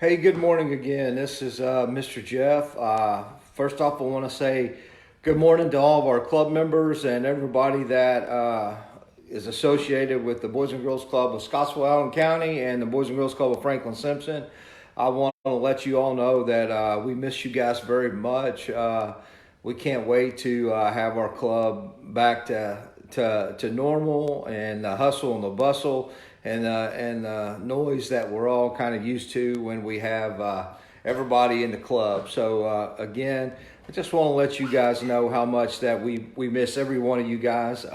Hey, good morning again. This is Mr. Jeff. First off, I want to say good morning to all of our club members and everybody that is associated with the Boys and Girls Club of Scottsville, Allen County, and the Boys and Girls Club of Franklin Simpson. I want to let you all know that we miss you guys very much. We can't wait to have our club back to normal and the hustle and the bustle and the noise that we're all kind of used to when we have everybody in the club. So again, I just want to let you guys know how much that we miss every one of you guys.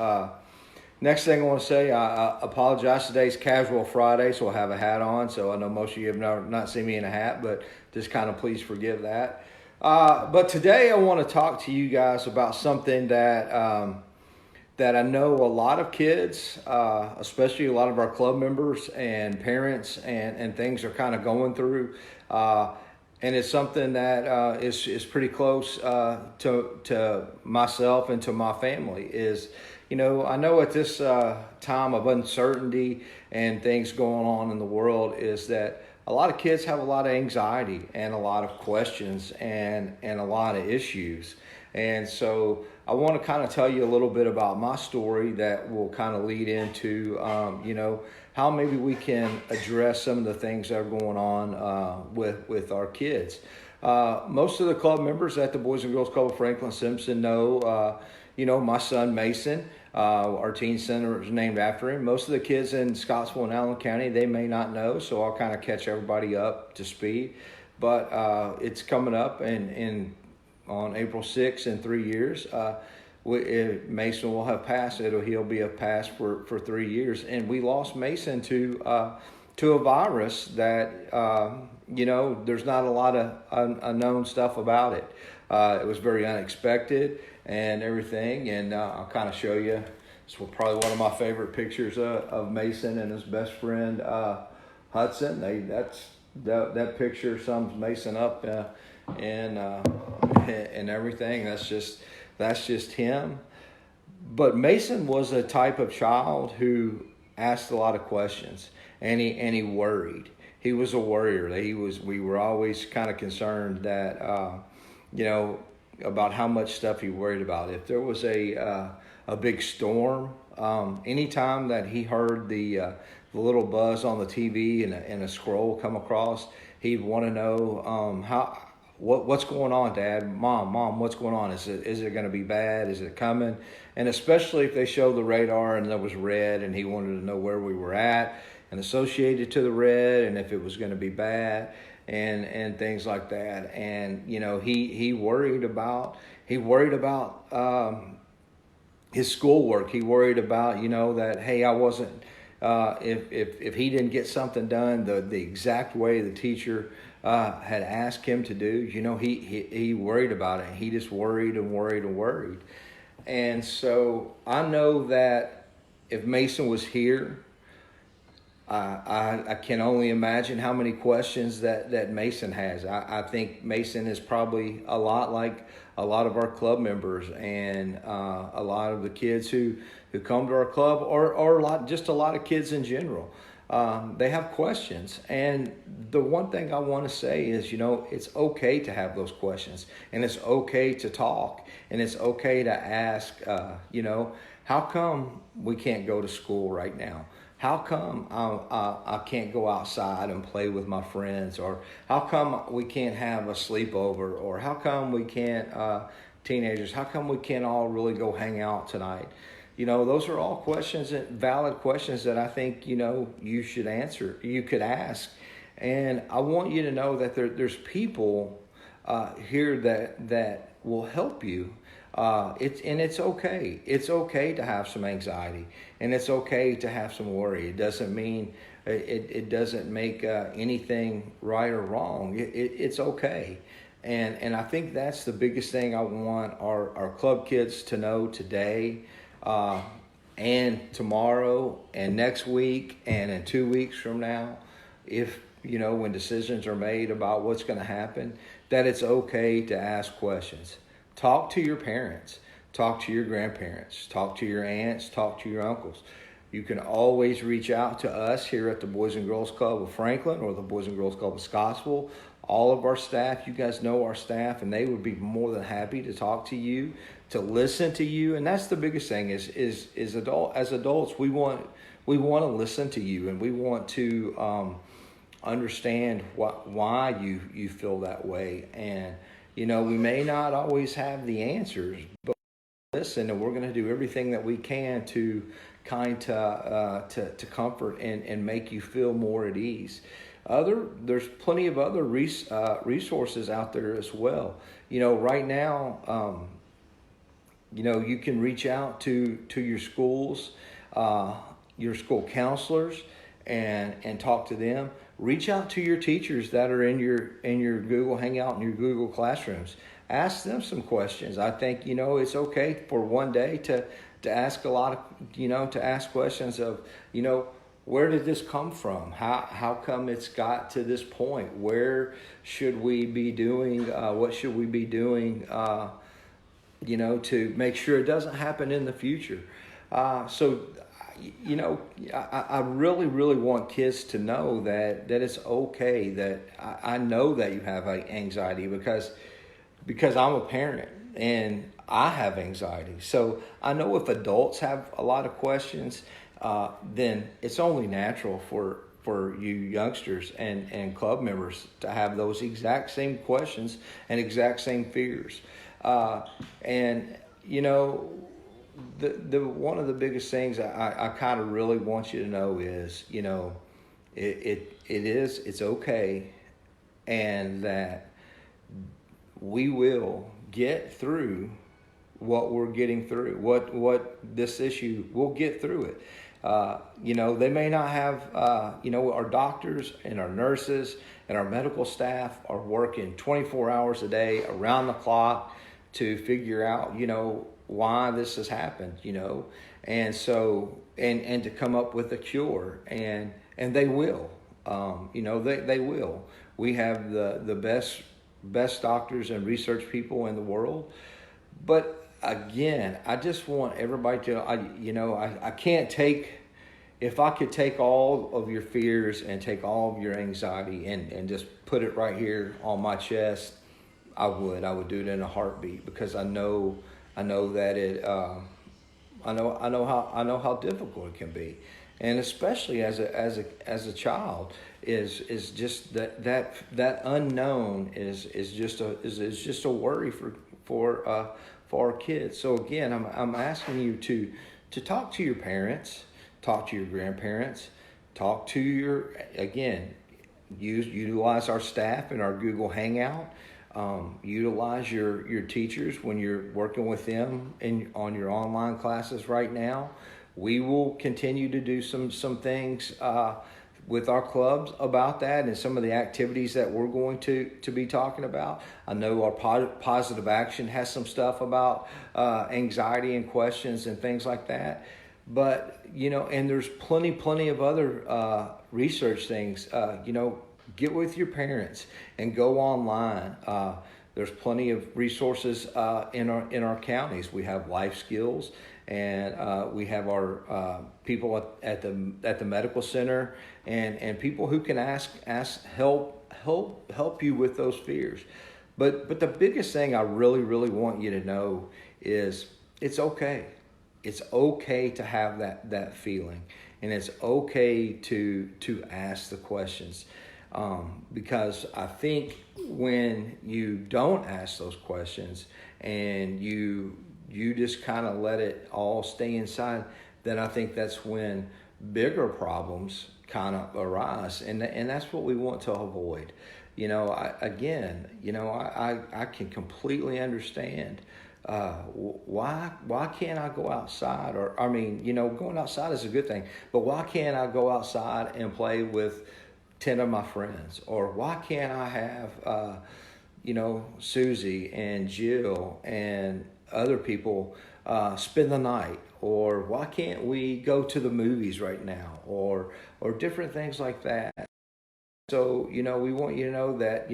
Next thing I want to say, I apologize. Today's Casual Friday, so I have a hat on. So I know most of you have not seen me in a hat, but just kind of please forgive that. But today I want to talk to you guys about something that I know a lot of kids, especially a lot of our club members and parents and things are kind of going through. And it's something that is pretty close to myself and to my family is, I know at this time of uncertainty and things going on in the world is that a lot of kids have a lot of anxiety and a lot of questions and a lot of issues. And so I want to kind of tell you a little bit about my story that will kind of lead into, how maybe we can address some of the things that are going on with our kids. Most of the club members at the Boys and Girls Club of Franklin Simpson know, my son Mason. Our teen center is named after him. Most of the kids in Scottsville and Allen County, they may not know, so I'll kind of catch everybody up to speed. But it's coming up on April 6th in 3 years. Mason will have passed. He'll be a pass for 3 years. And we lost Mason to a virus that, there's not a lot of unknown stuff about it. It was very unexpected and everything. And I'll kind of show you. It's probably one of my favorite pictures of Mason and his best friend, Hudson. That picture sums Mason up and everything. That's just him. But Mason was a type of child who asked a lot of questions, and he worried. He was a worrier. We were always kind of concerned that about how much stuff he worried about. If there was a big storm, anytime that he heard the little buzz on the TV and a scroll come across, he'd want to know what's going on, Dad, Mom, what's going on? Is it going to be bad? Is it coming? And especially if they showed the radar and there was red, and he wanted to know where we were at and associated to the red, and if it was going to be bad and things like that. And he worried about his schoolwork. He worried about that, hey, I wasn't if he didn't get something done the exact way the teacher had asked him to do, he worried about it. He just worried and worried and worried. And so I know that if Mason was here, I can only imagine how many questions that Mason has. I think Mason is probably a lot like a lot of our club members and a lot of the kids who come to our club or a lot of kids in general. They have questions. And the one thing I want to say is, it's okay to have those questions, and it's okay to talk, and it's okay to ask, how come we can't go to school right now? How come I can't go outside and play with my friends? Or how come we can't have a sleepover? Or how come we can't, teenagers, how come we can't all really go hang out tonight? Those are all questions, valid questions that I think, you should answer, you could ask. And I want you to know that there's people here that will help you. It's okay. It's okay to have some anxiety, and it's okay to have some worry. It doesn't mean it doesn't make anything right or wrong. It's okay. And I think that's the biggest thing I want our club kids to know today, and tomorrow and next week and in 2 weeks from now, if when decisions are made about what's going to happen, that it's okay to ask questions. Talk to your parents, talk to your grandparents, talk to your aunts, talk to your uncles. You can always reach out to us here at the Boys and Girls Club of Franklin or the Boys and Girls Club of Scottsville. All of our staff, you guys know our staff, and they would be more than happy to talk to you, to listen to you. And that's the biggest thing is as adults, we want to listen to you, and we want to understand why you feel that way. And we may not always have the answers, but listen, and we're going to do everything that we can to to comfort and make you feel more at ease. There's plenty of other resources out there as well. Right now, you can reach out to your schools, your school counselors, and talk to them. Reach out to your teachers that are in your Google Hangout and your Google Classrooms. Ask them some questions. I think it's okay for one day to ask a lot of to ask questions of where did this come from? How come it's got to this point? Where should we be doing? What should we be doing? To make sure it doesn't happen in the future. So I really, really want kids to know that it's okay. That I know that you have anxiety because I'm a parent and I have anxiety. So I know if adults have a lot of questions, then it's only natural for you youngsters and club members to have those exact same questions and exact same fears. And the one of the biggest things I kind of really want you to know is it's okay, and that we will get through what we're getting through, what this issue, we'll get through it. They may not have, our doctors and our nurses and our medical staff are working 24 hours a day around the clock to figure out, why this has happened, and so, and to come up with a cure, and they will, they will. We have the best doctors and research people in the world. But again, I just want everybody to, I can't if I could take all of your fears and take all of your anxiety and just put it right here on my chest, I would do it in a heartbeat, because I know that it, I know how difficult it can be. And especially as a child, is just that unknown is just a worry for our kids. So again, I'm asking you to talk to your parents, talk to your grandparents, talk to utilize our staff in our Google Hangout. Utilize your teachers when you're working with them on your online classes right now. We will continue to do some things with our clubs about that, and some of the activities that we're going to be talking about. I know our positive action has some stuff about anxiety and questions and things like that. But, and there's plenty of other research things. Get with your parents and go online. There's plenty of resources in our counties. We have Life Skills, and we have our people at the medical center, and people who can help you with those fears. But the biggest thing I really want you to know is it's okay. It's okay to have that feeling, and it's okay to ask the questions. Because I think when you don't ask those questions and you just kind of let it all stay inside, then I think that's when bigger problems kind of arise, and that's what we want to avoid. I can completely understand why can't I go outside? Or going outside is a good thing, but why can't I go outside and play with 10 of my friends? Or why can't I have Susie and Jill and other people spend the night? Or why can't we go to the movies right now? Or different things like that. So we want you to know that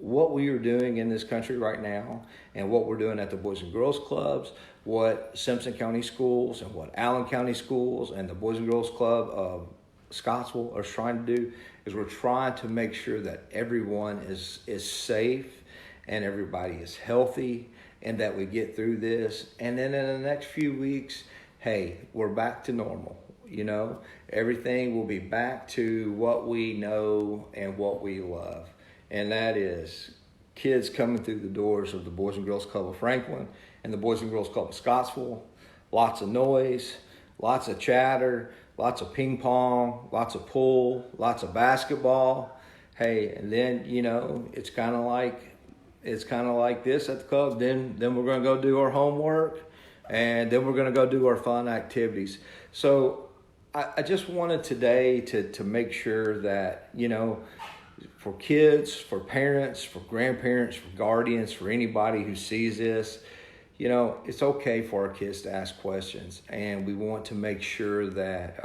what we are doing in this country right now and what we're doing at the Boys and Girls Clubs, what Simpson County Schools and what Allen County Schools and the Boys and Girls Club of Scottsville are trying to do is we're trying to make sure that everyone is safe and everybody is healthy and that we get through this. And then in the next few weeks, hey, we're back to normal. You know, everything will be back to what we know and what we love. And that is kids coming through the doors of the Boys and Girls Club of Franklin and the Boys and Girls Club of Scottsville. Lots of noise, lots of chatter, lots of ping pong, lots of pool, lots of basketball. Hey, and then, you know, it's kind of like this at the club. Then we're going to go do our homework, and then we're going to go do our fun activities. So I just wanted today to make sure that, you know, for kids, for parents, for grandparents, for guardians, for anybody who sees this, you know, it's okay for our kids to ask questions, and we want to make sure that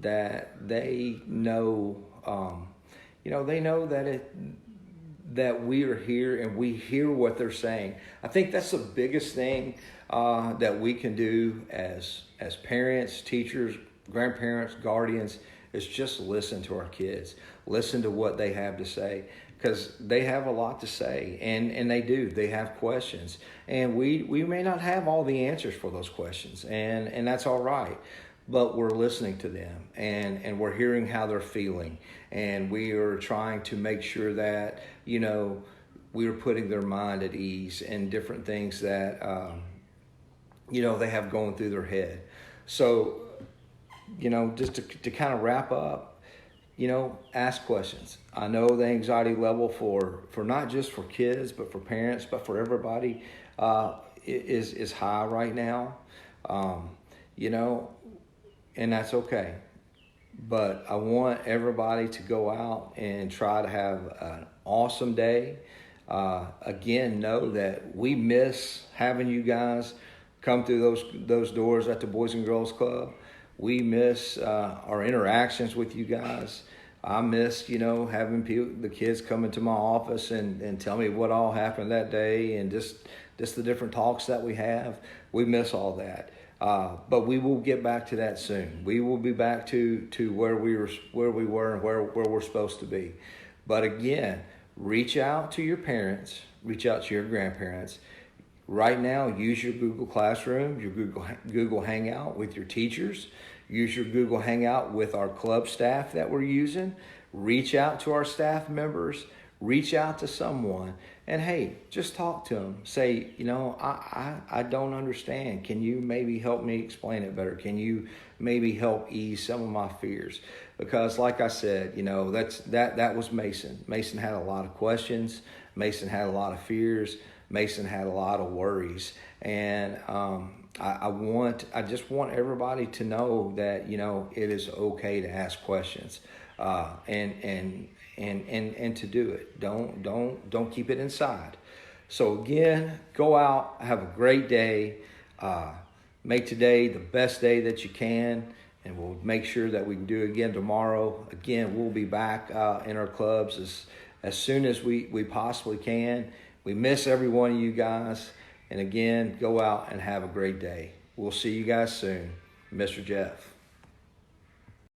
that they know, you know, they know that we are here and we hear what they're saying. I think that's the biggest thing that we can do as parents, teachers, grandparents, guardians, is just listen to our kids, listen to what they have to say, because they have a lot to say, and they have questions, and we may not have all the answers for those questions, and that's all right, but we're listening to them, and we're hearing how they're feeling, and we are trying to make sure that, you know, we are putting their mind at ease and different things that you know, they have going through their head. So, you know, just to kind of wrap up, you know, ask questions. I know the anxiety level for not just for kids, but for parents, but for everybody is high right now, you know, and that's okay. But I want everybody to go out and try to have an awesome day. Again, know that we miss having you guys come through those doors at the Boys and Girls Club. We miss our interactions with you guys. I miss, you know, having the kids come into my office and tell me what all happened that day, and just the different talks that we have. We miss all that. But we will get back to that soon. We will be back to where we were and where we're supposed to be. But again, reach out to your parents, reach out to your grandparents. Right now, use your Google Classroom, your Google Hangout with your teachers. Use your Google Hangout with our club staff that we're using. Reach out to our staff members. Reach out to someone. And hey, just talk to them. Say, you know, I don't understand. Can you maybe help me explain it better? Can you maybe help ease some of my fears? Because like I said, you know, that was Mason. Mason had a lot of questions. Mason had a lot of fears. Mason had a lot of worries, and I just want everybody to know that, you know, it is okay to ask questions, and to do it. Don't keep it inside. So again, go out, have a great day, make today the best day that you can, and we'll make sure that we can do it again tomorrow. Again, we'll be back in our clubs as soon as we possibly can. We miss every one of you guys. And again, go out and have a great day. We'll see you guys soon. Mr. Jeff.